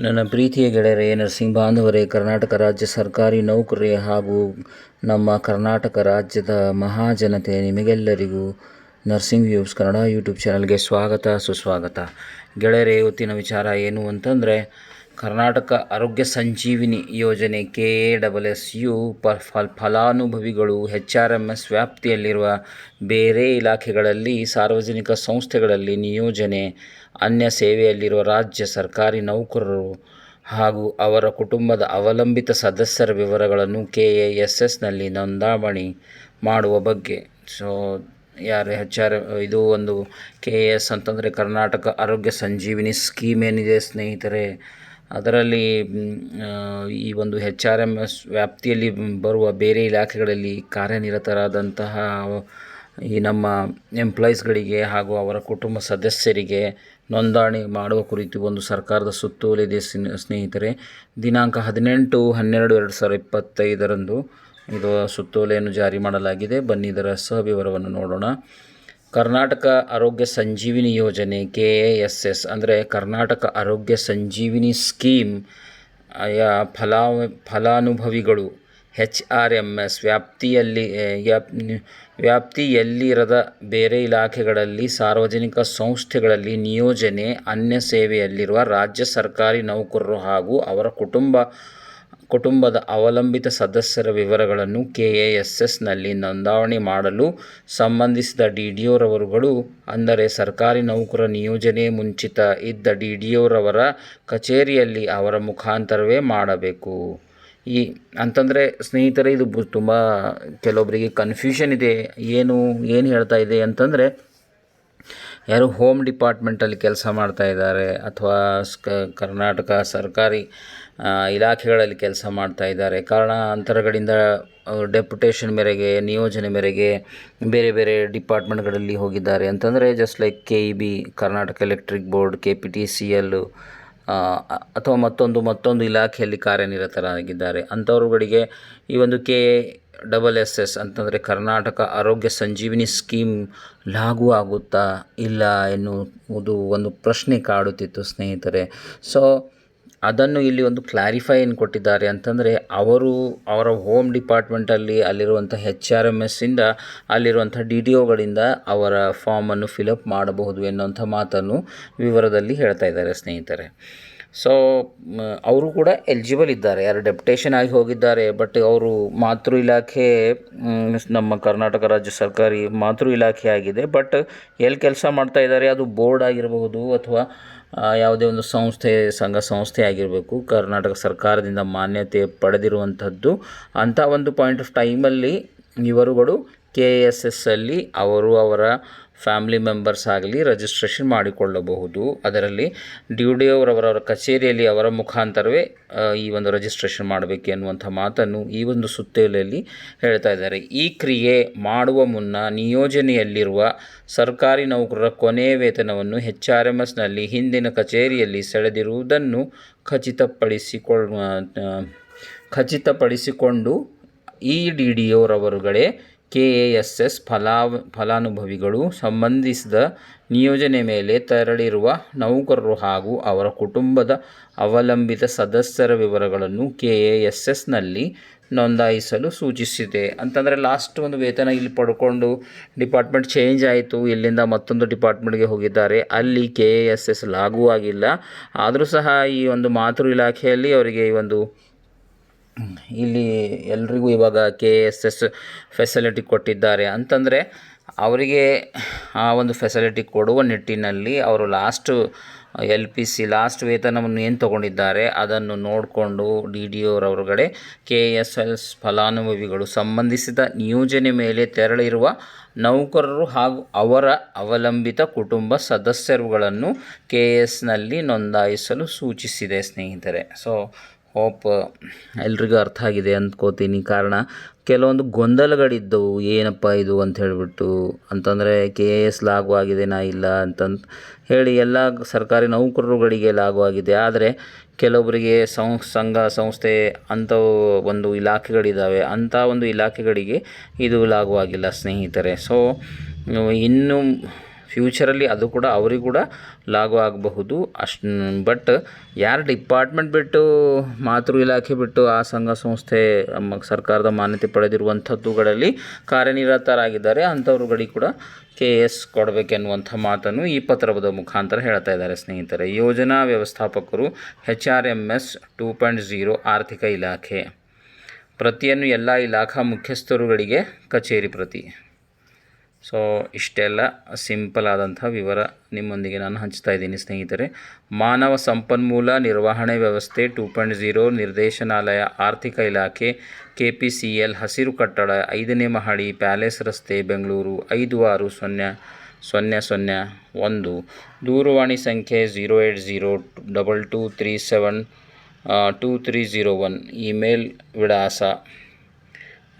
ನನ್ನ ಪ್ರೀತಿಯ ಗೆಳೆಯರೇ, ನರ್ಸಿಂಗ್ ಬಾಂಧವರೇ, ಕರ್ನಾಟಕ ರಾಜ್ಯ ಸರ್ಕಾರಿ ನೌಕರರೇ ಹಾಗೂ ನಮ್ಮ ಕರ್ನಾಟಕ ರಾಜ್ಯದ ಮಹಾಜನತೆ ನಿಮಗೆಲ್ಲರಿಗೂ ನರ್ಸಿಂಗ್ ವ್ಯೂಸ್ ಕನ್ನಡ ಯೂಟ್ಯೂಬ್ ಚಾನಲ್ಗೆ ಸ್ವಾಗತ ಸುಸ್ವಾಗತ. ಗೆಳೆಯರೇ, ಇವತ್ತಿನ ವಿಚಾರ ಏನು ಅಂತಂದರೆ, ಕರ್ನಾಟಕ ಆರೋಗ್ಯ ಸಂಜೀವಿನಿ ಯೋಜನೆ KASSU ಫಲಾನುಭವಿಗಳು HRMS ವ್ಯಾಪ್ತಿಯಲ್ಲಿರುವ ಬೇರೆ ಇಲಾಖೆಗಳಲ್ಲಿ, ಸಾರ್ವಜನಿಕ ಸಂಸ್ಥೆಗಳಲ್ಲಿ ನಿಯೋಜನೆ, ಅನ್ಯ ಸೇವೆಯಲ್ಲಿರುವ ರಾಜ್ಯ ಸರ್ಕಾರಿ ನೌಕರರು ಹಾಗೂ ಅವರ ಕುಟುಂಬದ ಅವಲಂಬಿತ ಸದಸ್ಯರ ವಿವರಗಳನ್ನು KASSನಲ್ಲಿ ನೋಂದಣಿ ಮಾಡುವ ಬಗ್ಗೆ. ಸೊ ಯಾರು ಇದು ಒಂದು KAS ಅಂತಂದರೆ ಕರ್ನಾಟಕ ಆರೋಗ್ಯ ಸಂಜೀವಿನಿ ಸ್ಕೀಮ್ ಏನಿದೆ ಸ್ನೇಹಿತರೆ, ಅದರಲ್ಲಿ ಈ ಒಂದು HRMS ವ್ಯಾಪ್ತಿಯಲ್ಲಿ ಬರುವ ಬೇರೆ ಇಲಾಖೆಗಳಲ್ಲಿ ಕಾರ್ಯನಿರತರಾದಂತಹ ಈ ನಮ್ಮ ಎಂಪ್ಲಾಯೀಸ್ಗಳಿಗೆ ಹಾಗೂ ಅವರ ಕುಟುಂಬ ಸದಸ್ಯರಿಗೆ ನೋಂದಣಿ ಮಾಡುವ ಕುರಿತು ಒಂದು ಸರ್ಕಾರದ ಸುತ್ತೋಲೆಯಿದೆ ಸ್ನೇಹಿತರೆ. ದಿನಾಂಕ 18/12/2025 ಇದು ಸುತ್ತೋಲೆಯನ್ನು ಜಾರಿ ಮಾಡಲಾಗಿದೆ. ಬನ್ನಿ ಇದರ ಸವಿವರವನ್ನು ನೋಡೋಣ. ಕರ್ನಾಟಕ ಆರೋಗ್ಯ ಸಂಜೀವಿನಿ ಯೋಜನೆ KASS ಅಂದರೆ ಕರ್ನಾಟಕ ಆರೋಗ್ಯ ಸಂಜೀವಿನಿ ಸ್ಕೀಮ್ ಫಲಾನುಭವಿಗಳು HRMS ವ್ಯಾಪ್ತಿಯಲ್ಲಿರದ ಬೇರೆ ಇಲಾಖೆಗಳಲ್ಲಿ, ಸಾರ್ವಜನಿಕ ಸಂಸ್ಥೆಗಳಲ್ಲಿ ನಿಯೋಜನೆ, ಅನ್ಯ ಸೇವೆಯಲ್ಲಿರುವ ರಾಜ್ಯ ಸರ್ಕಾರಿ ನೌಕರರು ಹಾಗೂ ಅವರ ಕುಟುಂಬದ ಅವಲಂಬಿತ ಸದಸ್ಯರ ವಿವರಗಳನ್ನು KASSನಲ್ಲಿ ನೋಂದಣಿ ಮಾಡಲು ಸಂಬಂಧಿಸಿದ DDOರವರುಗಳು, ಅಂದರೆ ಸರ್ಕಾರಿ ನೌಕರ ನಿಯೋಜನೆ ಮುಂಚಿತ ಇದ್ದ DDOರವರ ಕಚೇರಿಯಲ್ಲಿ ಅವರ ಮುಖಾಂತರವೇ ಮಾಡಬೇಕು. ಅಂತಂದರೆ ಸ್ನೇಹಿತರೆ, ಇದು ತುಂಬ ಕೆಲವೊಬ್ಬರಿಗೆ ಕನ್ಫ್ಯೂಷನ್ ಇದೆ. ಏನು ಹೇಳ್ತಾ ಇದೆ ಅಂತಂದರೆ, ಯಾರು ಹೋಮ್ ಡಿಪಾರ್ಟ್ಮೆಂಟಲ್ಲಿ ಕೆಲಸ ಮಾಡ್ತಾ ಇದ್ದಾರೆ ಅಥವಾ ಕರ್ನಾಟಕ ಸರ್ಕಾರಿ ಇಲಾಖೆಗಳಲ್ಲಿ ಕೆಲಸ ಮಾಡ್ತಾ ಇದ್ದಾರೆ, ಕಾರಣಾಂತರಗಳಿಂದ ಡೆಪ್ಯುಟೇಷನ್ ಮೇರೆಗೆ, ನಿಯೋಜನೆ ಮೇರೆಗೆ ಬೇರೆ ಬೇರೆ ಡಿಪಾರ್ಟ್ಮೆಂಟ್ಗಳಲ್ಲಿ ಹೋಗಿದ್ದಾರೆ ಅಂತಂದರೆ, just like KEB, Karnataka electric board, KPTCL ಅಥವಾ ಮತ್ತೊಂದು ಇಲಾಖೆಯಲ್ಲಿ ಕಾರ್ಯನಿರತರಾಗಿದ್ದಾರೆ. ಅಂಥವ್ರುಗಳಿಗೆ ಈ ಒಂದು KASS ಅಂತಂದರೆ ಕರ್ನಾಟಕ ಆರೋಗ್ಯ ಸಂಜೀವಿನಿ ಸ್ಕೀಮ್ ಲಾಗೂ ಆಗುತ್ತಾ ಇಲ್ಲ ಎನ್ನುವುದು ಒಂದು ಪ್ರಶ್ನೆ ಕಾಡುತ್ತಿತ್ತು ಸ್ನೇಹಿತರೆ. ಸೊ ಅದನ್ನು ಇಲ್ಲಿ ಒಂದು ಕ್ಲಾರಿಫೈ ಏನು ಕೊಟ್ಟಿದ್ದಾರೆ ಅಂತಂದರೆ, ಅವರ ಹೋಮ್ ಡಿಪಾರ್ಟ್ಮೆಂಟಲ್ಲಿ ಅಲ್ಲಿರುವಂಥ HRMSಸಿಂದ ಅಲ್ಲಿರುವಂಥ DDOಗಳಿಂದ ಅವರ ಫಾರ್ಮನ್ನು ಫಿಲಪ್ ಮಾಡಬಹುದು ಎನ್ನುವಂಥ ಮಾತನ್ನು ವಿವರದಲ್ಲಿ ಹೇಳ್ತಾ ಇದ್ದಾರೆ ಸ್ನೇಹಿತರೆ. ಸೊ ಅವರು ಕೂಡ ಎಲಿಜಿಬಲ್ ಇದ್ದಾರೆ, ಯಾರು ಡೆಪ್ಯುಟೇಷನ್ ಆಗಿ ಹೋಗಿದ್ದಾರೆ. ಬಟ್ ಅವರು ಮಾತೃ ಇಲಾಖೆ ನಮ್ಮ ಕರ್ನಾಟಕ ರಾಜ್ಯ ಸರ್ಕಾರಿ ಮಾತೃ ಇಲಾಖೆ ಆಗಿದೆ. ಬಟ್ ಎಲ್ಲಿ ಕೆಲಸ ಮಾಡ್ತಾ ಇದ್ದಾರೆ ಅದು ಬೋರ್ಡ್ ಆಗಿರಬಹುದು ಅಥವಾ ಯಾವುದೇ ಒಂದು ಸಂಘ ಸಂಸ್ಥೆ ಆಗಿರಬೇಕು, ಕರ್ನಾಟಕ ಸರ್ಕಾರದಿಂದ ಮಾನ್ಯತೆ ಪಡೆದಿರುವಂಥದ್ದು. ಅಂಥ ಒಂದು ಪಾಯಿಂಟ್ ಆಫ್ ಟೈಮಲ್ಲಿ ಇವರುಗಳು KASSಲ್ಲಿ ಅವರ ಫ್ಯಾಮಿಲಿ ಮೆಂಬರ್ಸ್ ಆಗಲಿ ರಿಜಿಸ್ಟ್ರೇಷನ್ ಮಾಡಿಕೊಳ್ಳಬಹುದು. ಅದರಲ್ಲಿ DDOರವರ ಕಚೇರಿಯಲ್ಲಿ ಅವರ ಮುಖಾಂತರವೇ ಈ ಒಂದು ರಿಜಿಸ್ಟ್ರೇಷನ್ ಮಾಡಬೇಕು ಎನ್ನುವಂಥ ಮಾತನ್ನು ಈ ಒಂದು ಸುತ್ತೋಲೆಯಲ್ಲಿ ಹೇಳ್ತಾ ಇದ್ದಾರೆ. ಈ ಕ್ರಿಯೆ ಮಾಡುವ ಮುನ್ನ ನಿಯೋಜನೆಯಲ್ಲಿರುವ ಸರ್ಕಾರಿ ನೌಕರರ ಕೊನೆಯ ವೇತನವನ್ನು HRMSನಲ್ಲಿ ಹಿಂದಿನ ಕಚೇರಿಯಲ್ಲಿ ಸೆಳೆದಿರುವುದನ್ನು ಖಚಿತಪಡಿಸಿಕೊಂಡು ಈ DDOರವರುಗಳೇ KASS ಫಲಾನುಭವಿಗಳು ಸಂಬಂಧಿಸಿದ ನಿಯೋಜನೆ ಮೇಲೆ ತೆರಳಿರುವ ನೌಕರರು ಹಾಗೂ ಅವರ ಕುಟುಂಬದ ಅವಲಂಬಿತ ಸದಸ್ಯರ ವಿವರಗಳನ್ನು KASSನಲ್ಲಿ ನೋಂದಾಯಿಸಲು ಸೂಚಿಸಿದೆ. ಅಂತಂದರೆ ಲಾಸ್ಟ್ ಒಂದು ವೇತನ ಇಲ್ಲಿ ಪಡ್ಕೊಂಡು ಡಿಪಾರ್ಟ್ಮೆಂಟ್ ಚೇಂಜ್ ಆಯಿತು, ಇಲ್ಲಿಂದ ಮತ್ತೊಂದು ಡಿಪಾರ್ಟ್ಮೆಂಟ್ಗೆ ಹೋಗಿದ್ದಾರೆ, ಅಲ್ಲಿ KASS ಲಾಗೂ ಆಗಿಲ್ಲ. ಆದರೂ ಸಹ ಈ ಒಂದು ಮಾತೃ ಇಲಾಖೆಯಲ್ಲಿ ಅವರಿಗೆ ಈ ಒಂದು ಇಲ್ಲಿ ಎಲ್ರಿಗೂ ಇವಾಗ KASS ಫೆಸಿಲಿಟಿ ಕೊಟ್ಟಿದ್ದಾರೆ. ಅಂತಂದರೆ ಅವರಿಗೆ ಆ ಒಂದು ಫೆಸಿಲಿಟಿ ಕೊಡುವ ನಿಟ್ಟಿನಲ್ಲಿ ಅವರು ಲಾಸ್ಟ್ LPC ಲಾಸ್ಟ್ ವೇತನವನ್ನು ಏನು ತೊಗೊಂಡಿದ್ದಾರೆ ಅದನ್ನು ನೋಡಿಕೊಂಡು DDOರವರುಗಳೇ KASS ಫಲಾನುಭವಿಗಳು ಸಂಬಂಧಿಸಿದ ನಿಯೋಜನೆ ಮೇಲೆ ತೆರಳಿರುವ ನೌಕರರು ಹಾಗೂ ಅವರ ಅವಲಂಬಿತ ಕುಟುಂಬ ಸದಸ್ಯರುಗಳನ್ನು KASನಲ್ಲಿ ನೋಂದಾಯಿಸಲು ಸೂಚಿಸಿದೆ ಸ್ನೇಹಿತರೆ. ಸೊ ಹೋಪ್ ಎಲ್ರಿಗೂ ಅರ್ಥ ಆಗಿದೆ ಅಂದ್ಕೋತೀನಿ. ಕಾರಣ ಕೆಲವೊಂದು ಗೊಂದಲಗಳಿದ್ದವು, ಏನಪ್ಪ ಇದು ಅಂತ ಹೇಳಿಬಿಟ್ಟು. ಅಂತಂದರೆ KAS ಲಾಗೂ ಆಗಿದೆನಾ ಇಲ್ಲ ಅಂತಂದು ಹೇಳಿ ಎಲ್ಲ ಸರ್ಕಾರಿ ನೌಕರರುಗಳಿಗೆ ಲಾಗೂ ಆಗಿದೆ. ಆದರೆ ಕೆಲವೊಬ್ಬರಿಗೆ ಸಂಘ ಸಂಸ್ಥೆ ಅಂಥವು ಒಂದು ಇಲಾಖೆಗಳಿದ್ದಾವೆ, ಅಂಥ ಒಂದು ಇಲಾಖೆಗಳಿಗೆ ಇದು ಲಾಗೂ ಆಗಿಲ್ಲ ಸ್ನೇಹಿತರೆ. ಸೊ ಇನ್ನು ಫ್ಯೂಚರಲ್ಲಿ ಅದು ಕೂಡ ಅವರಿಗೂ ಕೂಡ ಲಾಗು ಆಗಬಹುದು. ಬಟ್ ಯಾರು ಡಿಪಾರ್ಟ್ಮೆಂಟ್ ಬಿಟ್ಟು ಮಾತೃ ಇಲಾಖೆ ಬಿಟ್ಟು ಆ ಸಂಘ ಸಂಸ್ಥೆ ಸರ್ಕಾರದ ಮಾನ್ಯತೆ ಪಡೆದಿರುವಂಥದ್ದುಗಳಲ್ಲಿ ಕಾರ್ಯನಿರತರಾಗಿದ್ದಾರೆ ಅಂಥವ್ರುಗಳಿಗೆ ಕೂಡ KS ಕೊಡಬೇಕೆನ್ನುವಂಥ ಮಾತನ್ನು ಈ ಪತ್ರದ ಮುಖಾಂತರ ಹೇಳ್ತಾ ಇದ್ದಾರೆ ಸ್ನೇಹಿತರೆ. ಯೋಜನಾ ವ್ಯವಸ್ಥಾಪಕರು HRMS 2.0 ಆರ್ಥಿಕ ಇಲಾಖೆ ಪ್ರತಿಯನ್ನು ಎಲ್ಲ ಇಲಾಖಾ ಮುಖ್ಯಸ್ಥರುಗಳಿಗೆ ಕಚೇರಿ ಪ್ರತಿ. ಸೊ ಇಷ್ಟೆಲ್ಲ ಸಿಂಪಲ್ ಆದಂಥ ವಿವರ ನಿಮ್ಮೊಂದಿಗೆ ನಾನು ಹಂಚ್ತಾ ಇದ್ದೀನಿ ಸ್ನೇಹಿತರೆ. ಮಾನವ ಸಂಪನ್ಮೂಲ ನಿರ್ವಹಣೆ ವ್ಯವಸ್ಥೆ 2.0 ನಿರ್ದೇಶನಾಲಯ ಆರ್ಥಿಕ ಇಲಾಖೆ KPCL ಹಸಿರು ಕಟ್ಟಡ 5ನೇ ಮಹಡಿ ಪ್ಯಾಲೇಸ್ ರಸ್ತೆ ಬೆಂಗಳೂರು 560001. ದೂರವಾಣಿ ಸಂಖ್ಯೆ 08022372301. ಇಮೇಲ್ ವಿಳಾಸ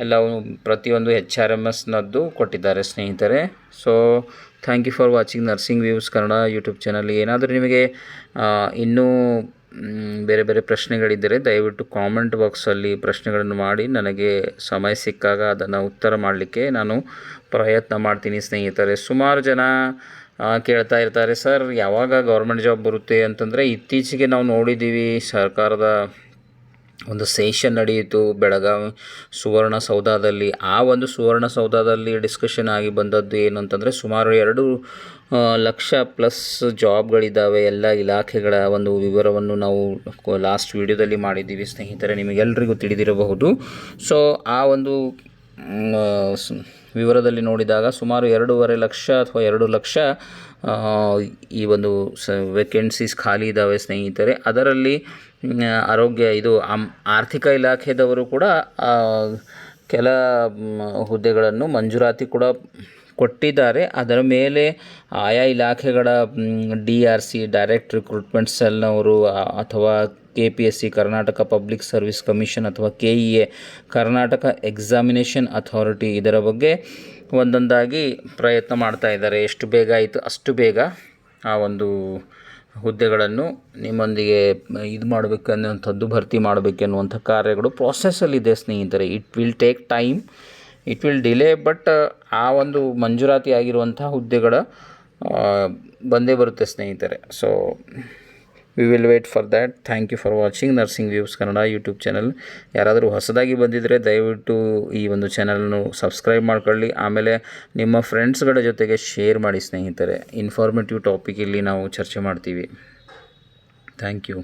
ಎಲ್ಲವೂ ಪ್ರತಿಯೊಂದು HRMSನದ್ದು ಕೊಟ್ಟಿದ್ದಾರೆ ಸ್ನೇಹಿತರೆ. So thank you for watching Nursing Views Kannada YouTube channel. ಏನಾದರೂ ನಿಮಗೆ ಇನ್ನೂ ಬೇರೆ ಬೇರೆ ಪ್ರಶ್ನೆಗಳಿದ್ದರೆ ದಯವಿಟ್ಟು ಕಾಮೆಂಟ್ ಬಾಕ್ಸಲ್ಲಿ ಪ್ರಶ್ನೆಗಳನ್ನು ಮಾಡಿ, ನನಗೆ ಸಮಯ ಸಿಕ್ಕಾಗ ಅದನ್ನು ಉತ್ತರ ಮಾಡಲಿಕ್ಕೆ ನಾನು ಪ್ರಯತ್ನ ಮಾಡ್ತೀನಿ ಸ್ನೇಹಿತರೆ. ಸುಮಾರು ಜನ ಕೇಳ್ತಾ ಇರ್ತಾರೆ, ಸರ್ ಯಾವಾಗ ಗೌರ್ಮೆಂಟ್ ಜಾಬ್ ಬರುತ್ತೆ ಅಂತಂದರೆ, ಇತ್ತೀಚೆಗೆ ನಾವು ನೋಡಿದ್ದೀವಿ ಸರ್ಕಾರದ ಒಂದು ಸೆಷನ್ ನಡೆಯಿತು ಬೆಳಗಾವಿ ಸುವರ್ಣಸೌಧದಲ್ಲಿ. ಆ ಒಂದು ಸುವರ್ಣಸೌಧದಲ್ಲಿ ಡಿಸ್ಕಷನ್ ಆಗಿ ಬಂದದ್ದು ಏನು ಅಂತಂದರೆ, ಸುಮಾರು 2 ಲಕ್ಷ ಪ್ಲಸ್ ಜಾಬ್ಗಳಿದ್ದಾವೆ ಎಲ್ಲ ಇಲಾಖೆಗಳ ಒಂದು ವಿವರವನ್ನು ನಾವು ಲಾಸ್ಟ್ ವಿಡಿಯೋದಲ್ಲಿ ಮಾಡಿದ್ದೀವಿ ಸ್ನೇಹಿತರೆ, ನಿಮಗೆಲ್ಲರಿಗೂ ತಿಳಿದಿರಬಹುದು. ಸೊ ಆ ಒಂದು ವಿವರದಲ್ಲಿ ನೋಡಿದಾಗ ಸುಮಾರು 2.5 ಲಕ್ಷ ಅಥವಾ 2 ಲಕ್ಷ ಈ ಒಂದು ವೇಕೆನ್ಸೀಸ್ ಖಾಲಿ ಇದ್ದಾವೆ ಸ್ನೇಹಿತರೆ. ಅದರಲ್ಲಿ ಆರೋಗ್ಯ ಆರ್ಥಿಕ ಇಲಾಖೆದವರು ಕೂಡ ಕೆಲ ಹುದ್ದೆಗಳನ್ನು ಮಂಜೂರಾತಿ ಕೂಡ ಕೊಟ್ಟಿದ್ದಾರೆ. ಅದರ ಮೇಲೆ ಆಯಾ ಇಲಾಖೆಗಳ DRC ಡೈರೆಕ್ಟ್ ರಿಕ್ರೂಟ್ಮೆಂಟ್ ಸೆಲ್ನವರು ಅಥವಾ KPSC Karnataka public service commission ಅಥವಾ KEA ಕರ್ನಾಟಕ ಎಕ್ಸಾಮಿನೇಷನ್ ಅಥಾರಿಟಿ ಇದರ ಬಗ್ಗೆ ಒಂದೊಂದಾಗಿ ಪ್ರಯತ್ನ ಮಾಡ್ತಾ ಇದ್ದಾರೆ. ಎಷ್ಟು ಬೇಗ ಆಯಿತು ಅಷ್ಟು ಬೇಗ ಆ ಒಂದು ಹುದ್ದೆಗಳನ್ನು ನಿಮ್ಮೊಂದಿಗೆ ಇದು ಮಾಡಬೇಕು ಅನ್ನುವಂಥದ್ದು, ಭರ್ತಿ ಮಾಡಬೇಕೆನ್ನುವಂಥ ಕಾರ್ಯಗಳು ಪ್ರಾಸೆಸ್ಸಲ್ಲಿದೆ ಸ್ನೇಹಿತರೆ. It will take time, it will delay, but ಆ ಒಂದು ಮಂಜೂರಾತಿ ಆಗಿರುವಂಥ ಹುದ್ದೆಗಳ ಬಂದೇ ಬರುತ್ತೆ ಸ್ನೇಹಿತರೆ. So we will wait for that. Thank you for watching Nursing Views Kannada YouTube channel. ಯಾರಾದರೂ ಹೊಸದಾಗಿ ಬಂದಿದ್ದರೆ ದಯವಿಟ್ಟು ಈ ಒಂದು ಚಾನಲನ್ನು ಸಬ್ಸ್ಕ್ರೈಬ್ ಮಾಡ್ಕೊಳ್ಳಿ. ಆಮೇಲೆ ನಿಮ್ಮ ಫ್ರೆಂಡ್ಸ್ಗಳ ಜೊತೆಗೆ ಶೇರ್ ಮಾಡಿ ಸ್ನೇಹಿತರೆ. ಇನ್ಫಾರ್ಮೇಟಿವ್ ಟಾಪಿಕ್ ಇಲ್ಲಿ ನಾವು ಚರ್ಚೆ ಮಾಡ್ತೀವಿ. Thank you.